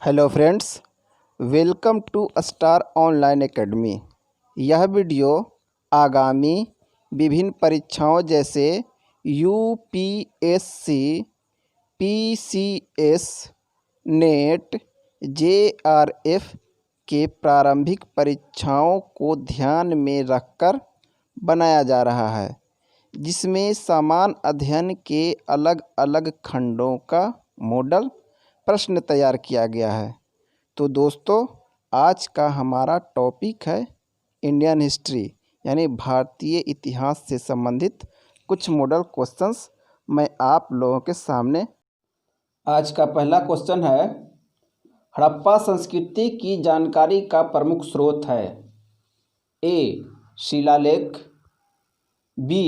Hello friends, welcome to Star Online Academy. यह video आगामी विभिन्न परीक्षाओं जैसे यूपीएससी, पीसीएस, नेट, जेआरएफ के प्रारंभिक परीक्षाओं को ध्यान में रखकर बनाया जा रहा है, जिसमें समान अध्ययन के अलग अलग खंडों का मॉडल प्रश्न तैयार किया गया है। तो दोस्तों, आज का हमारा टॉपिक है इंडियन हिस्ट्री, यानी भारतीय इतिहास से संबंधित कुछ मॉडल क्वेश्चंस मैं आप लोगों के सामने। आज का पहला क्वेश्चन है, हड़प्पा संस्कृति की जानकारी का प्रमुख स्रोत है। ए, शिलालेख। बी,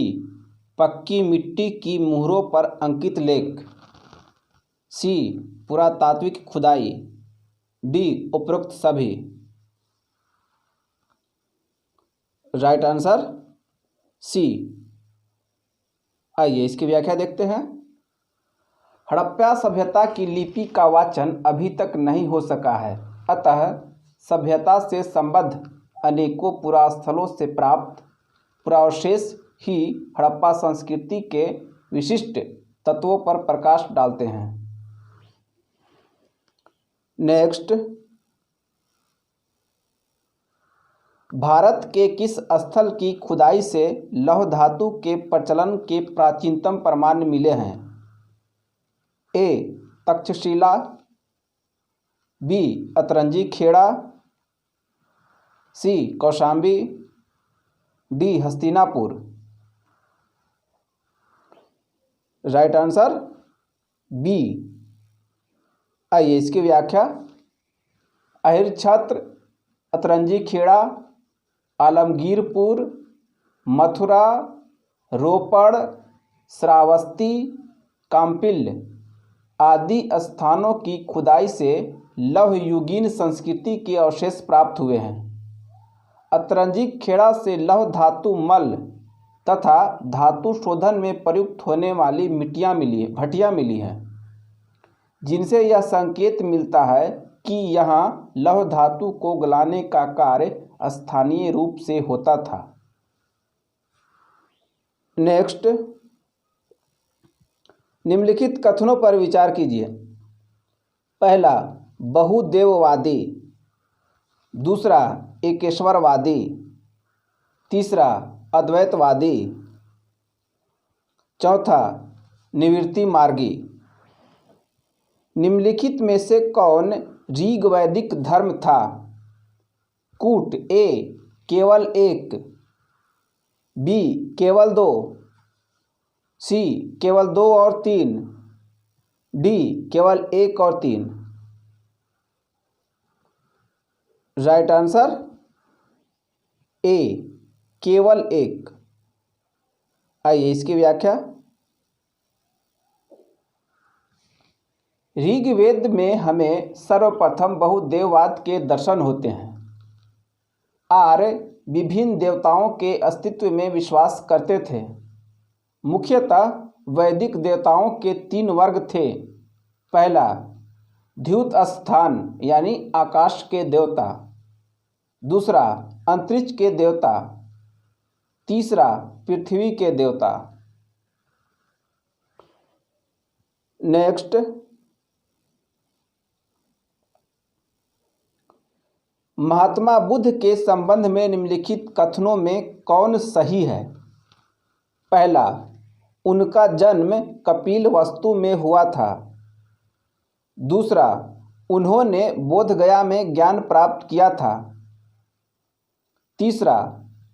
पक्की मिट्टी की मुहरों पर अंकित लेख। सी, पुरातात्विक खुदाई। डी, उपरोक्त सभी। Right answer C. आइए इसकी व्याख्या देखते हैं। हड़प्पा सभ्यता की लिपि का वाचन अभी तक नहीं हो सका है, अतः सभ्यता से संबद्ध अनेकों पुरास्थलों से प्राप्त पुरावशेष ही हड़प्पा संस्कृति के विशिष्ट तत्वों पर प्रकाश डालते हैं। नेक्स्ट, भारत के किस स्थल की खुदाई से लौह धातु के प्रचलन के प्राचीनतम प्रमाण मिले हैं? A, Takshashila. B, Atranji Khera. C, Kaushambi. D, Hastinapur. Right answer B. आइए इसकी व्याख्या। अहिर छत्र, अतरंजी खेड़ा, आलमगीरपुर, मथुरा, रोपड़, श्रावस्ती, काम्पिल्य आदि स्थानों की खुदाई से लौहयुगीन संस्कृति के अवशेष प्राप्त हुए हैं। अतरंजी खेड़ा से लौह धातु मल तथा धातु शोधन में प्रयुक्त होने वाली भट्टियाँ मिली हैं, जिनसे यह संकेत मिलता है कि यहाँ लौह धातु को गलाने का कार्य स्थानीय रूप से होता था। नेक्स्ट, निम्नलिखित कथनों पर विचार कीजिए। पहला, बहुदेववादी। दूसरा, एकेश्वरवादी। तीसरा, अद्वैतवादी। चौथा, निवृत्ति मार्गी। निम्नलिखित में से कौन ऋग्वैदिक धर्म था? कूट। ए, केवल एक। बी, केवल दो। सी, केवल दो और तीन। डी, केवल एक और तीन। राइट आंसर ए, केवल एक। आइए इसकी व्याख्या। ऋग्वेद में हमें सर्वप्रथम बहुदेववाद के दर्शन होते हैं। आर्य विभिन्न देवताओं के अस्तित्व में विश्वास करते थे। मुख्यतः वैदिक देवताओं के तीन वर्ग थे। पहला, द्युत स्थान यानी आकाश के देवता। दूसरा, अंतरिक्ष के देवता। तीसरा, पृथ्वी के देवता। नेक्स्ट, महात्मा बुद्ध के संबंध में निम्नलिखित कथनों में कौन सही है? पहला, उनका जन्म कपिलवस्तु में हुआ था। दूसरा, उन्होंने बोधगया में ज्ञान प्राप्त किया था। तीसरा,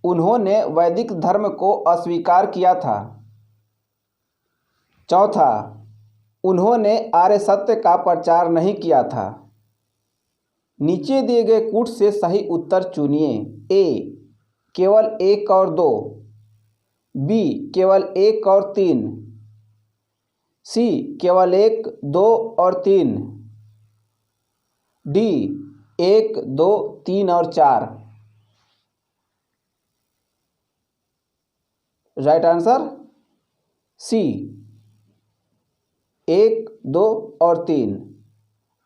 उन्होंने वैदिक धर्म को अस्वीकार किया था। चौथा, उन्होंने आर्य सत्य का प्रचार नहीं किया था। नीचे दिए गए कूट से सही उत्तर चुनिए। ए, केवल एक और दो। बी, केवल एक और तीन। सी, केवल एक, दो और तीन। डी, एक, दो, तीन और चार। राइट आंसर सी, एक, दो और तीन।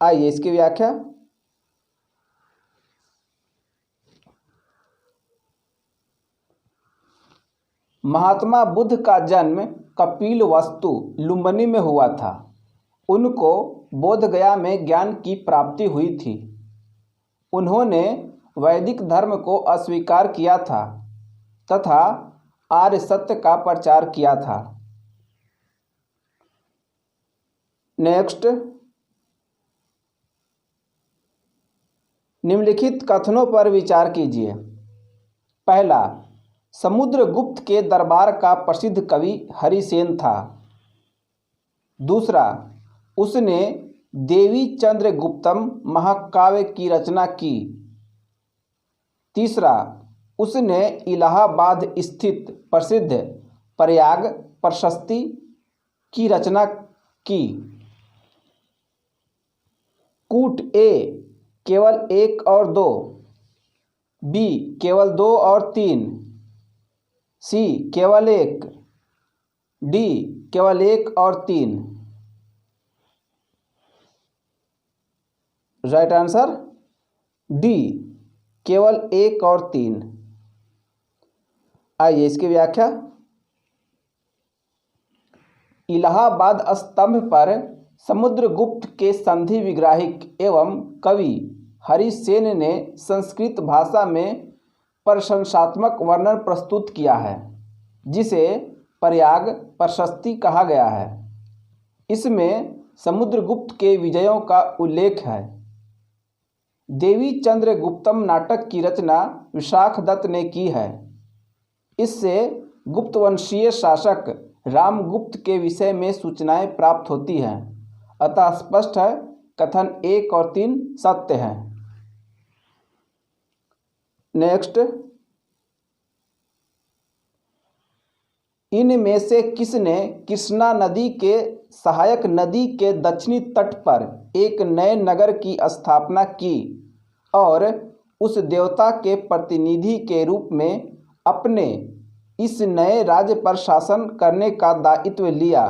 आइए इसकी व्याख्या। महात्मा बुद्ध का जन्म कपिलवस्तु लुम्बिनी में हुआ था। उनको बोधगया में ज्ञान की प्राप्ति हुई थी। उन्होंने वैदिक धर्म को अस्वीकार किया था तथा आर्य सत्य का प्रचार किया था। नेक्स्ट, निम्नलिखित कथनों पर विचार कीजिए। पहला, समुद्रगुप्त के दरबार का प्रसिद्ध कवि हरिसेन था। दूसरा, उसने देवी चंद्रगुप्तम महाकाव्य की रचना की। तीसरा, उसने इलाहाबाद स्थित प्रसिद्ध प्रयाग प्रशस्ति की रचना की। कूट ए केवल 1 और 2, बी केवल 2 और 3, सी केवल 1, डी केवल 1 और 3। राइट आंसर डी, केवल 1 और 3। आइए इसकी व्याख्या। इलाहाबाद स्तंभ पर समुद्रगुप्त के संधि विग्राहिक एवं कवि हरिसेन ने संस्कृत भाषा में प्रशंसात्मक वर्णन प्रस्तुत किया है, जिसे प्रयाग प्रशस्ति कहा गया है। इसमें समुद्रगुप्त के विजयों का उल्लेख है। देवी चंद्रगुप्तम नाटक की रचना विशाखदत्त ने की है। इससे गुप्तवंशीय शासक रामगुप्त के विषय में सूचनाएं प्राप्त होती हैं। अतः स्पष्ट है कथन 1 और 3 सत्य हैं। नेक्स्ट, इनमें से किसने कृष्णा नदी के सहायक नदी के दक्षिणी तट पर एक नए नगर की स्थापना की और उस देवता के प्रतिनिधि के रूप में अपने इस नए राज्य पर शासन करने का दायित्व लिया,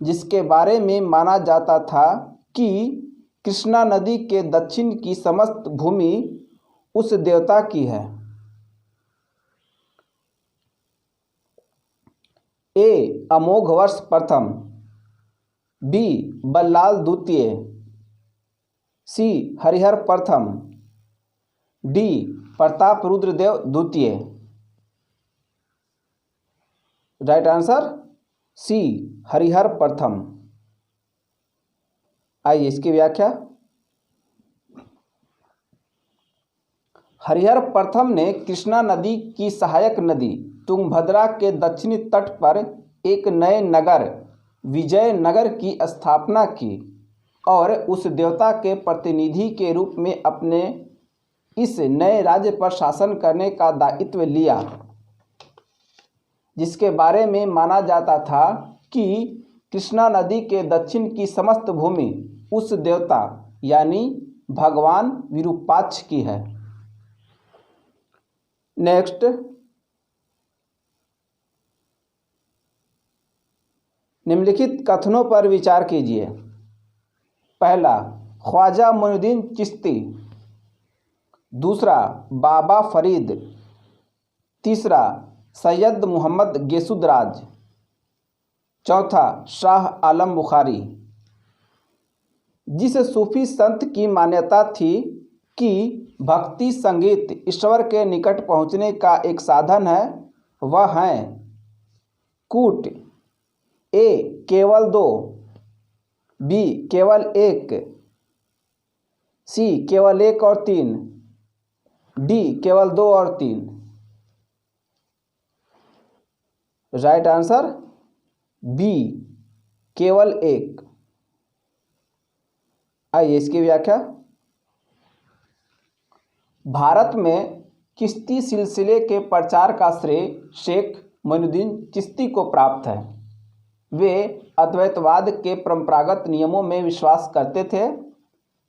जिसके बारे में माना जाता था कि कृष्णा नदी के दक्षिण की समस्त भूमि उस देवता की है? ए अमोघवर्ष प्रथम, बी बल्लाल द्वितीय, सी हरिहर प्रथम, डी प्रताप रुद्रदेव द्वितीय। राइट आंसर सी हरिहर प्रथम। आइए इसकी व्याख्या। हरिहर प्रथम ने कृष्णा नदी की सहायक नदी तुंगभद्रा के दक्षिणी तट पर एक नए नगर विजयनगर की स्थापना की और उस देवता के प्रतिनिधि के रूप में अपने इस नए राज्य पर शासन करने का दायित्व लिया, जिसके बारे में माना जाता था कि कृष्णा नदी के दक्षिण की समस्त भूमि उस देवता यानी भगवान विरूपाक्ष की है। नेक्स्ट, निम्नलिखित कथनों पर विचार कीजिए। पहला, ख्वाजा मोइनुद्दीन चिश्ती। दूसरा, बाबा फरीद। तीसरा, सैयद मोहम्मद गेसुद्राज। चौथा, शाह आलम बुखारी। जिस सूफी संत की मान्यता थी कि भक्ति संगीत ईश्वर के निकट पहुँचने का एक साधन है, वह हैं कूट ए केवल 2, बी केवल 1, सी केवल 1 और 3, डी केवल 2 और 3। राइट आंसर बी केवल 1। आइए इसकी व्याख्या। भारत में चिश्ती सिलसिले के प्रचार का श्रेय शेख मोइनुद्दीन चिश्ती को प्राप्त है। वे अद्वैतवाद के परंपरागत नियमों में विश्वास करते थे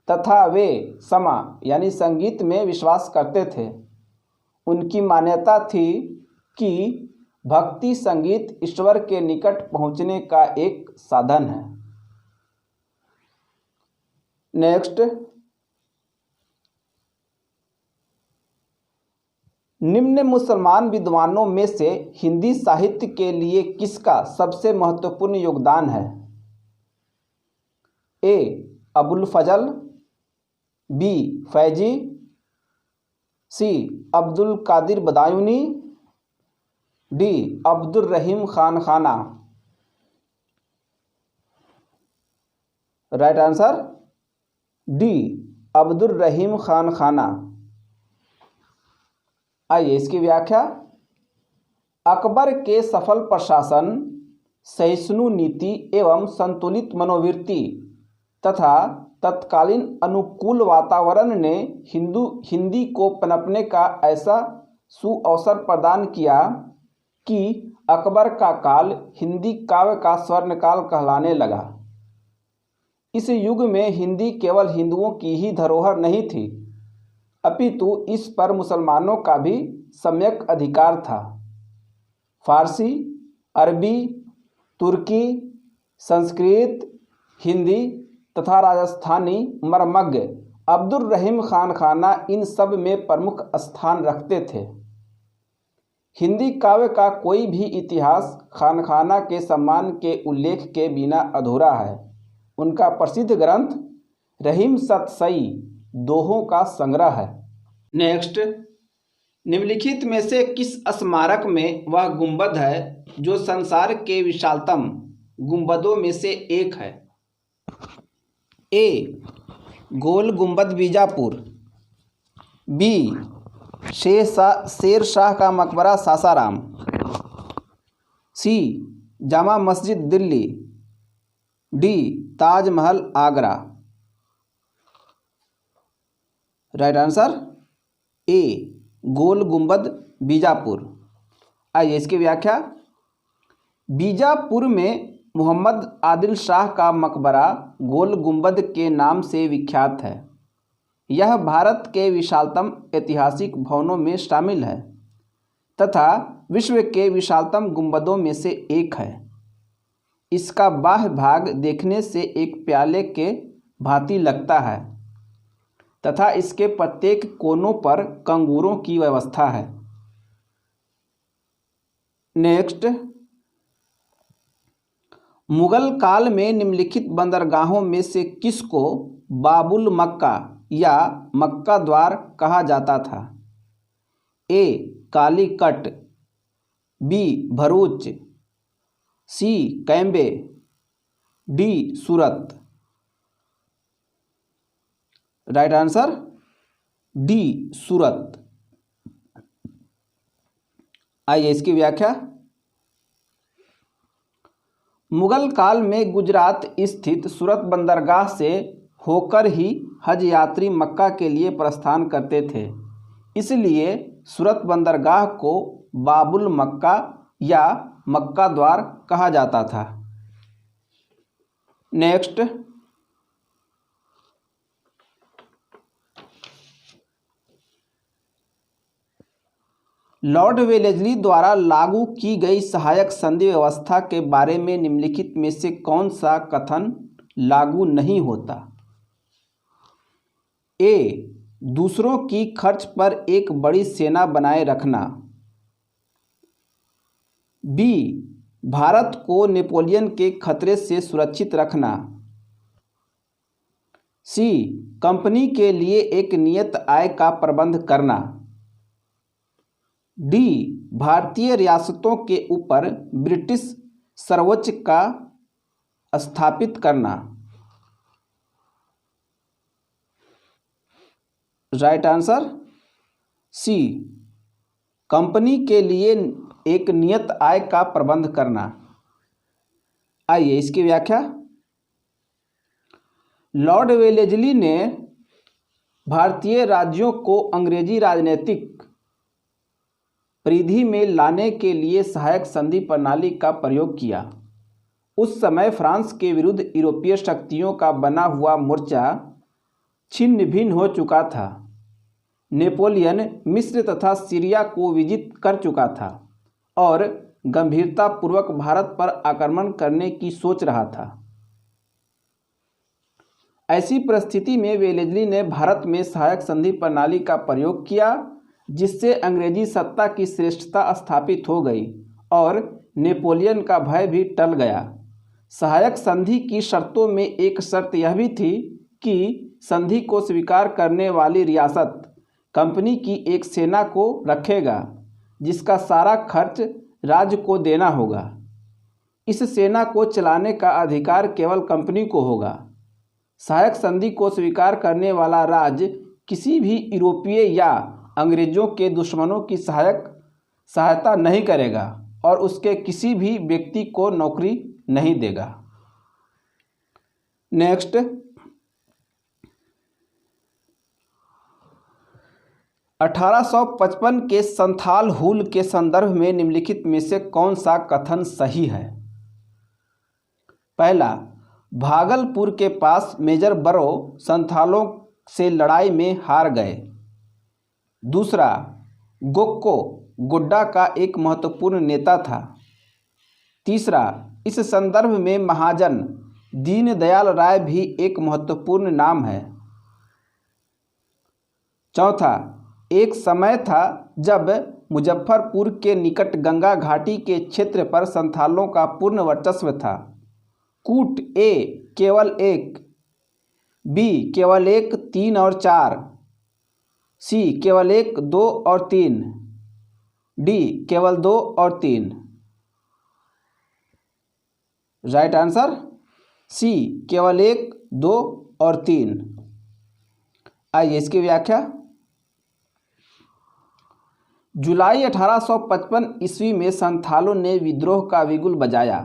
तथा वे समा यानी संगीत में विश्वास करते थे। उनकी मान्यता थी कि भक्ति संगीत ईश्वर के निकट पहुँचने का एक साधन है। नेक्स्ट, निम्न मुसलमान विद्वानों में से हिंदी साहित्य के लिए किसका सबसे महत्वपूर्ण योगदान है? A. Abul Fazl, B. Faizi, C. Abdul Qadir Badauni, D. Abdul Rahim Khan Khana. Right answer D. Abdul Rahim Khan Khana. आइए इसकी व्याख्या। अकबर के सफल प्रशासन, सहिष्णु नीति एवं संतुलित मनोवृत्ति तथा तत्कालीन अनुकूल वातावरण ने हिंदी को पनपने का ऐसा सुअवसर प्रदान किया कि अकबर का काल हिंदी काव्य का स्वर्णकाल कहलाने लगा। इस युग में हिंदी केवल हिंदुओं की ही धरोहर नहीं थी, अपितु इस पर मुसलमानों का भी सम्यक अधिकार था। फारसी, अरबी, तुर्की, संस्कृत, हिंदी तथा राजस्थानी मर्मज्ञ अब्दुल रहीम खान खाना इन सब में प्रमुख स्थान रखते थे। हिंदी काव्य का कोई भी इतिहास खान खाना के सम्मान के उल्लेख के बिना अधूरा है। उनका प्रसिद्ध ग्रंथ रहीम सतसई दोहों का संग्रह है। नेक्स्ट, निम्नलिखित में से किस स्मारक में वह गुंबद है जो संसार के विशालतम गुंबदों में से एक है? ए. गोल गुंबद बीजापुर, बी. शेर शाह का मकबरा Sasaram, C. Jama Masjid Delhi, D. Taj Mahal Agra. Right answer A. Gol Gumbaz Bijapur. आइए इसकी व्याख्या। बीजापुर में मोहम्मद आदिल शाह का मकबरा गोल गुंबद के नाम से विख्यात है। यह भारत के विशालतम ऐतिहासिक भवनों में शामिल है तथा विश्व के विशालतम गुंबदों में से एक है। इसका बाह्य भाग देखने से एक प्याले के भांति लगता है तथा इसके प्रत्येक कोनों पर कंगूरों की व्यवस्था है। नेक्स्ट, मुगल काल में निम्नलिखित बंदरगाहों में से किसको बाबुल मक्का या मक्का द्वार कहा जाता था? A. Calicut, B. Bharuch, C. Cambay, D. Surat. Right answer D. Surat. आइए इसकी व्याख्या। मुगल काल में गुजरात स्थित सूरत बंदरगाह से होकर ही हज यात्री मक्का के लिए प्रस्थान करते थे, इसलिए सूरत बंदरगाह को बाबुल मक्का या मक्का द्वार कहा जाता था। नेक्स्ट, लॉर्ड वेलेस्ली द्वारा लागू की गई सहायक संधि व्यवस्था के बारे में निम्नलिखित में से कौन सा कथन लागू नहीं होता? ए. दूसरों की खर्च पर एक बड़ी सेना बनाए रखना, बी. भारत को नेपोलियन के खतरे से सुरक्षित रखना, सी. कंपनी के लिए एक नियत आय का प्रबंध करना, डी. भारतीय रियासतों के ऊपर ब्रिटिश सर्वोच्च का स्थापित करना। राइट आंसर सी. कंपनी के लिए एक नियत आय का प्रबंध करना। आइए इसकी व्याख्या। लॉर्ड वेलेस्ली ने भारतीय राज्यों को अंग्रेजी राजनीतिक परिधि में लाने के लिए सहायक संधि प्रणाली का प्रयोग किया। उस समय फ्रांस के विरुद्ध यूरोपीय शक्तियों का बना हुआ मोर्चा छिन्न भिन्न हो चुका था। नेपोलियन मिस्र तथा सीरिया को विजित कर चुका था और गंभीरतापूर्वक भारत पर आक्रमण करने की सोच रहा था। ऐसी परिस्थिति में वेलेज़ली ने भारत में सहायक संधि प्रणाली का प्रयोग किया, जिससे अंग्रेजी सत्ता की श्रेष्ठता स्थापित हो गई और नेपोलियन का भय भी टल गया। सहायक संधि की शर्तों में एक शर्त यह भी थी कि संधि को स्वीकार करने वाली रियासत कंपनी की एक सेना को रखेगा, जिसका सारा खर्च राज्य को देना होगा। इस सेना को चलाने का अधिकार केवल कंपनी को होगा। सहायक संधि को स्वीकार करने वाला राज्य किसी भी यूरोपीय या अंग्रेजों के दुश्मनों की सहायता नहीं करेगा और उसके किसी भी व्यक्ति को नौकरी नहीं देगा। नेक्स्ट, 1855 के संथाल हुल के संदर्भ में निम्नलिखित में से कौन सा कथन सही है? पहला, भागलपुर के पास मेजर बरो संथालों से लड़ाई में हार गए। दूसरा, गोक्को गोड्डा का एक महत्वपूर्ण नेता था। तीसरा, इस संदर्भ में महाजन दीनदयाल राय भी एक महत्वपूर्ण नाम है। चौथा, एक समय था जब मुजफ्फरपुर के निकट गंगा घाटी के क्षेत्र पर संथालों का पूर्ण वर्चस्व था। कूट ए केवल 1, बी केवल 1, 3 और 4, सी केवल 1, 2 और 3, डी केवल 2 और 3। राइट आंसर सी केवल 1, 2 और 3। आइए इसकी व्याख्या। जुलाई 1855 ईस्वी में संथालों ने विद्रोह का बिगुल बजाया।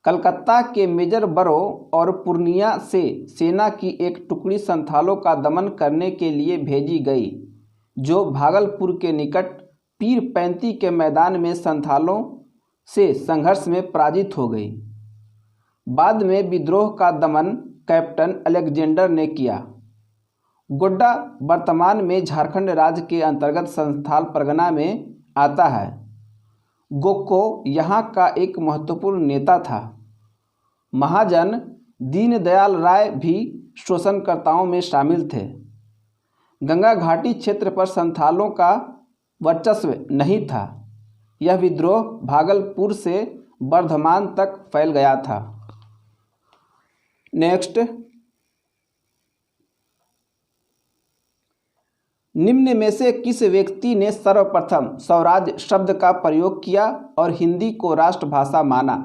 कलकत्ता के मेजर बरो और पूर्णिया से सेना की एक टुकड़ी संथालों का दमन करने के लिए भेजी गई, जो भागलपुर के निकट पीरपैंती के मैदान में संथालों से संघर्ष में पराजित हो गई। बाद में विद्रोह का दमन कैप्टन अलेक्जेंडर ने किया। गोड्डा वर्तमान में झारखंड राज्य के अंतर्गत संथाल परगना में आता है। गोक्को यहाँ का एक महत्वपूर्ण नेता था। महाजन दीनदयाल राय भी शोषणकर्ताओं में शामिल थे। गंगा घाटी क्षेत्र पर संथालों का वर्चस्व नहीं था। यह विद्रोह भागलपुर से वर्धमान तक फैल गया था। नेक्स्ट, निम्न में से किस व्यक्ति ने सर्वप्रथम स्वराज शब्द का प्रयोग किया और हिंदी को राष्ट्रभाषा माना?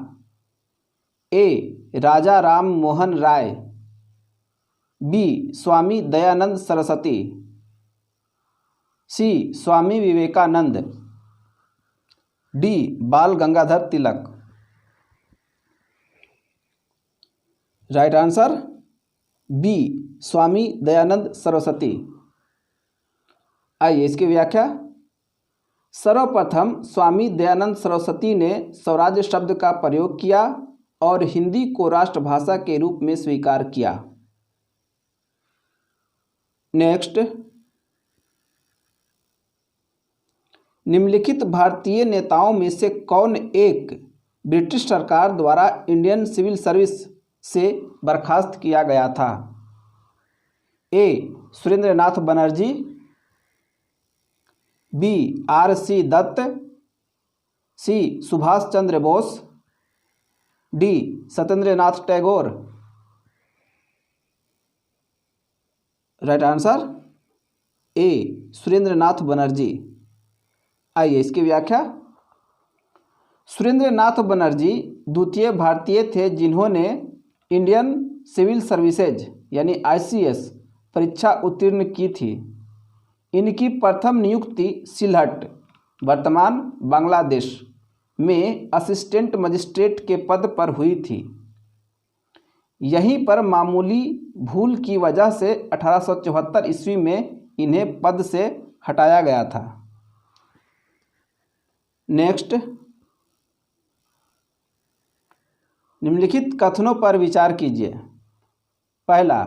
ए राजा राम मोहन राय, बी स्वामी दयानंद सरस्वती, सी स्वामी विवेकानंद, डी बाल Gangadhar Tilak. Right answer B Swami Dayanand Saraswati. आइए इसकी व्याख्या। सर्वप्रथम स्वामी दयानंद सरस्वती ने स्वराज शब्द का प्रयोग किया और हिंदी को राष्ट्रभाषा के रूप में स्वीकार किया। नेक्स्ट, निम्नलिखित भारतीय नेताओं में से कौन एक ब्रिटिश सरकार द्वारा इंडियन सिविल सर्विस से बर्खास्त किया गया था? A Surendra Nath Banerjee, B R.C. Dutt, C Subhash Chandra Bose, D Satyendra Nath Tagore. Right answer A Surendra Nath Banerjee. आइए इसकी व्याख्या। सुरेंद्र नाथ बनर्जी द्वितीय भारतीय थे जिन्होंने इंडियन सिविल सर्विसेज यानी ICS परीक्षा उत्तीर्ण की थी। इनकी प्रथम नियुक्ति सिलहट वर्तमान बांग्लादेश में असिस्टेंट मजिस्ट्रेट के पद पर हुई थी। यहीं पर मामूली भूल की वजह से 1874 ईस्वी में इन्हें पद से हटाया गया था। नेक्स्ट, निम्नलिखित कथनों पर विचार कीजिए। पहला,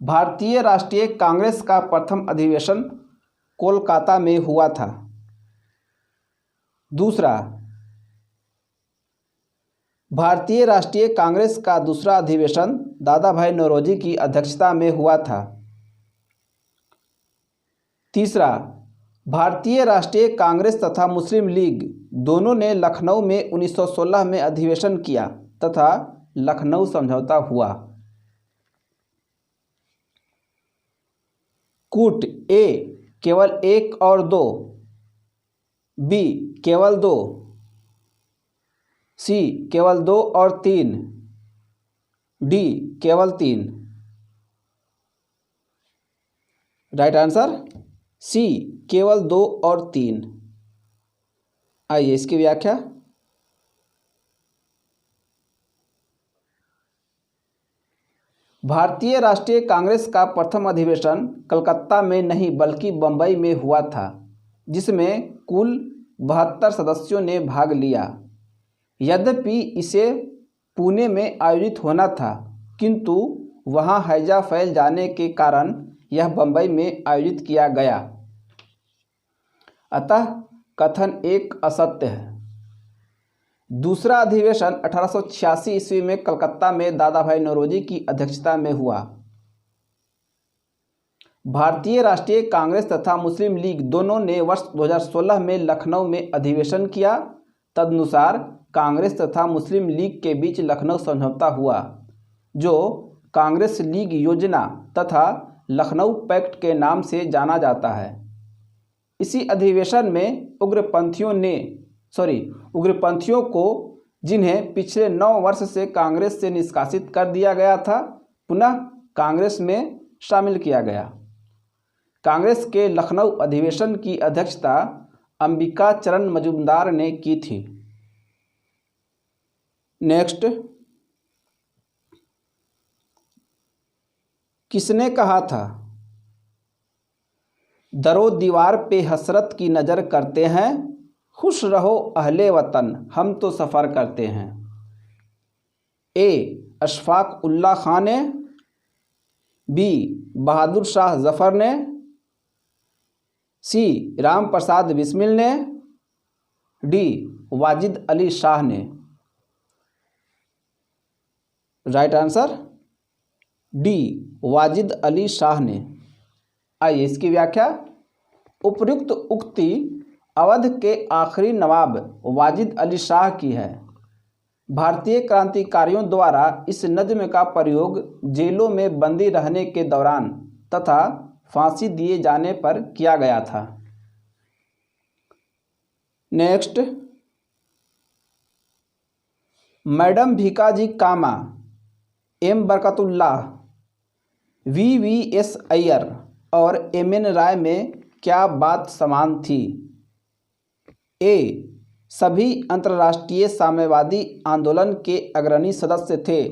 भारतीय राष्ट्रीय कांग्रेस का प्रथम अधिवेशन कोलकाता में हुआ था। दूसरा, भारतीय राष्ट्रीय कांग्रेस का दूसरा अधिवेशन दादा भाई नौरोजी की अध्यक्षता में हुआ था। तीसरा, भारतीय राष्ट्रीय कांग्रेस तथा मुस्लिम लीग दोनों ने लखनऊ में 1916 में अधिवेशन किया तथा लखनऊ समझौता हुआ। कूट ए केवल 1 और 2, बी केवल 2, सी केवल 2 और 3, डी केवल 3। राइट आंसर सी केवल 2 और 3। आइए इसकी व्याख्या। भारतीय राष्ट्रीय कांग्रेस का प्रथम अधिवेशन कलकत्ता में नहीं बल्कि बंबई में हुआ था, जिसमें कुल 72 सदस्यों ने भाग लिया। यद्यपि इसे पुणे में आयोजित होना था, किंतु वहां हैजा फैल जाने के कारण यह बंबई में आयोजित किया गया। अतः कथन एक असत्य है। दूसरा अधिवेशन 1886 ईस्वी में कलकत्ता में दादा भाई नौरोजी की अध्यक्षता में हुआ। भारतीय राष्ट्रीय कांग्रेस तथा मुस्लिम लीग दोनों ने वर्ष 2016 में लखनऊ में अधिवेशन किया। तदनुसार कांग्रेस तथा मुस्लिम लीग के बीच लखनऊ समझौता हुआ, जो कांग्रेस लीग योजना तथा लखनऊ पैक्ट के नाम से जाना जाता है। इसी अधिवेशन में उग्रपंथियों को, जिन्हें पिछले 9 वर्ष से कांग्रेस से निष्कासित कर दिया गया था, पुनः कांग्रेस में शामिल किया गया। कांग्रेस के लखनऊ अधिवेशन की अध्यक्षता अंबिका चरण मजूमदार ने की थी। नेक्स्ट, किसने कहा था, दरो दीवार पे हसरत की नज़र करते हैं, खुश रहो अहले वतन हम तो सफ़र करते हैं। ए अशफाक उल्ला खान ने, बी बहादुर शाह जफ़र ने, सी राम प्रसाद बिस्मिल ने, डी वाजिद अली शाह ने। Right answer D Wajid Ali Shah ने। आइए इसकी व्याख्या। उपर्युक्त उक्ति अवध के आखिरी नवाब वाजिद अली शाह की है। भारतीय क्रांतिकारियों द्वारा इस नज्म का प्रयोग जेलों में बंदी रहने के दौरान तथा फांसी दिए जाने पर किया गया था। नेक्स्ट, मैडम भीकाजी कामा, एम बरकतुल्लाह, VVS अय्यर और MN राय में क्या बात समान थी? ए सभी अंतर्राष्ट्रीय साम्यवादी आंदोलन के अग्रणी सदस्य थे।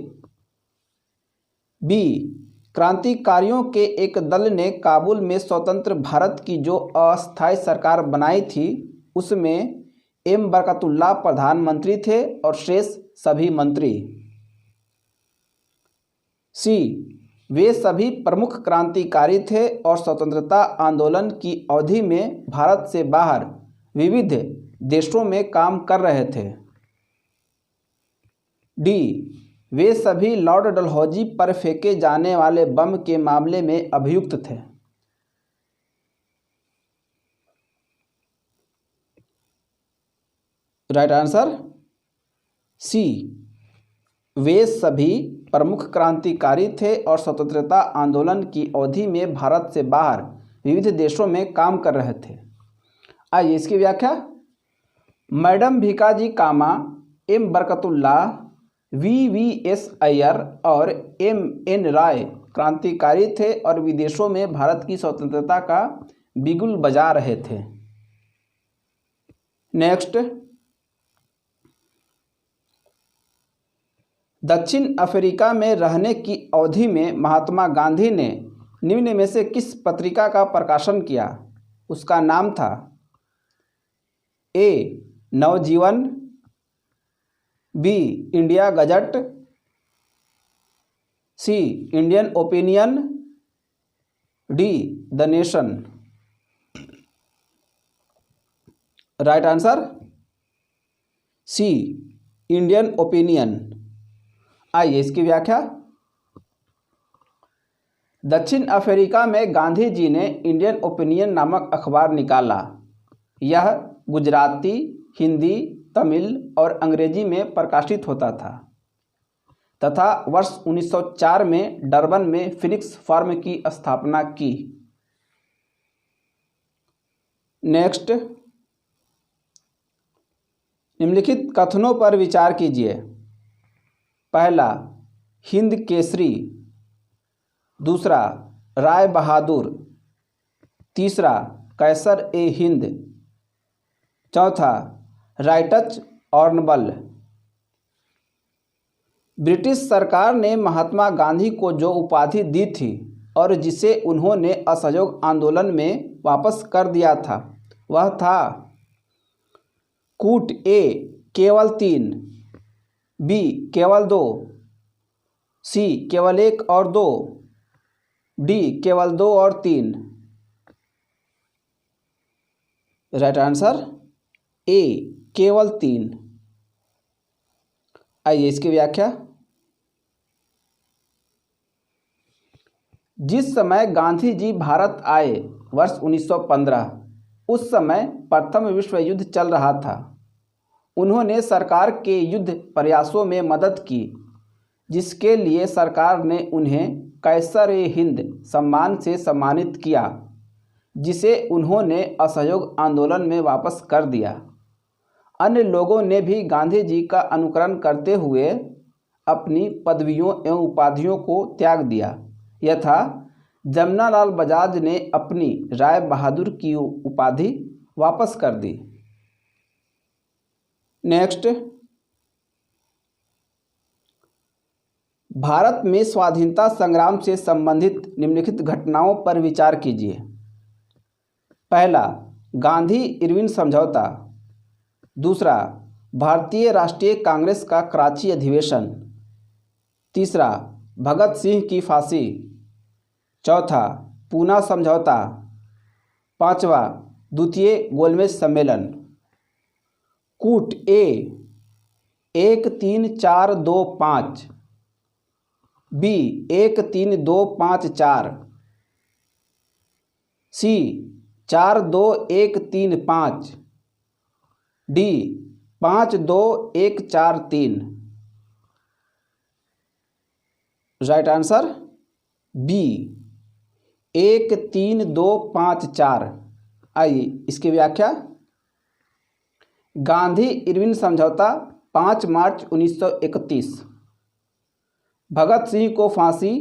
बी क्रांतिकारियों के एक दल ने काबुल में स्वतंत्र भारत की जो अस्थायी सरकार बनाई थी, उसमें एम बरकतुल्लाह प्रधानमंत्री थे और शेष सभी मंत्री। सी वे सभी प्रमुख क्रांतिकारी थे और स्वतंत्रता आंदोलन की अवधि में भारत से बाहर विविध देशों में काम कर रहे थे। डी वे सभी लॉर्ड डलहौजी पर फेंके जाने वाले बम के मामले में अभियुक्त थे। राइट आंसर सी वे सभी प्रमुख क्रांतिकारी थे और स्वतंत्रता आंदोलन की अवधि में भारत से बाहर विविध देशों में काम कर रहे थे। आइए इसकी व्याख्या। मैडम भीकाजी कामा, एम बरकतुल्लाह, VVS अय्यर और MN राय क्रांतिकारी थे और विदेशों में भारत की स्वतंत्रता का बिगुल बजा रहे थे। नेक्स्ट, दक्षिण अफ्रीका में रहने की अवधि में महात्मा गांधी ने निम्न में से किस पत्रिका का प्रकाशन किया? उसका नाम था A Navjivan, B India gazette, C Indian opinion, D the nation. Right answer C Indian opinion. आइए इसकी व्याख्या। दक्षिण अफ्रीका में गांधी जी ने इंडियन ओपिनियन नामक अखबार निकाला। यह गुजराती, हिंदी, तमिल और अंग्रेजी में प्रकाशित होता था तथा वर्ष 1904 में डरबन में फिनिक्स फर्म की स्थापना की। नेक्स्ट, निम्नलिखित कथनों पर विचार कीजिए। पहला, हिंद केसरी। दूसरा, राय बहादुर। तीसरा, कैसर ए हिंद। चौथा, राइटच ऑनरेबल। ब्रिटिश सरकार ने महात्मा गांधी को जो उपाधि दी थी और जिसे उन्होंने असहयोग आंदोलन में वापस कर दिया था वह था कूट ए केवल 3, बी केवल 2, सी केवल 1 और 2, डी केवल 2 और 3। राइट आंसर ए केवल 3। आइए इसकी व्याख्या। जिस समय गांधी जी भारत आए वर्ष 1915, उस समय प्रथम विश्व युद्ध चल रहा था। उन्होंने सरकार के युद्ध प्रयासों में मदद की, जिसके लिए सरकार ने उन्हें कैसर ए हिंद सम्मान से सम्मानित किया, जिसे उन्होंने असहयोग आंदोलन में वापस कर दिया। अन्य लोगों ने भी गांधी जी का अनुकरण करते हुए अपनी पदवियों एवं उपाधियों को त्याग दिया। यथा जमनालाल बजाज ने अपनी राय बहादुर की उपाधि वापस कर दी। नेक्स्ट, भारत में स्वाधीनता संग्राम से संबंधित निम्नलिखित घटनाओं पर विचार कीजिए। पहला, गांधी इरविन समझौता। दूसरा, भारतीय राष्ट्रीय कांग्रेस का कराची अधिवेशन। तीसरा, भगत सिंह की फांसी। चौथा, पूना समझौता। पांचवा, द्वितीय गोलमेज सम्मेलन। कूट A 1 3 4 2 5, B 1 3 2 5 4, C 4 2 1 3 5, D 5 2 1 4 3। Right answer B 1 3 2 5 4। आइए इसकी व्याख्या। गांधी इरविन समझौता 5 मार्च 1931। भगत सिंह को फांसी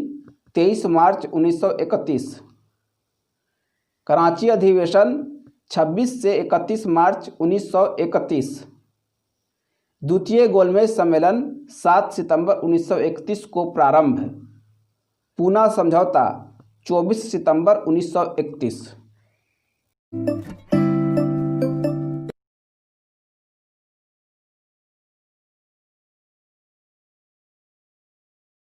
23 मार्च 1931। कराची अधिवेशन 26 से 31 मार्च 1931। द्वितीय गोलमेज सम्मेलन 7 सितंबर 1931 को प्रारंभ। पूना समझौता 24 सितंबर 1931।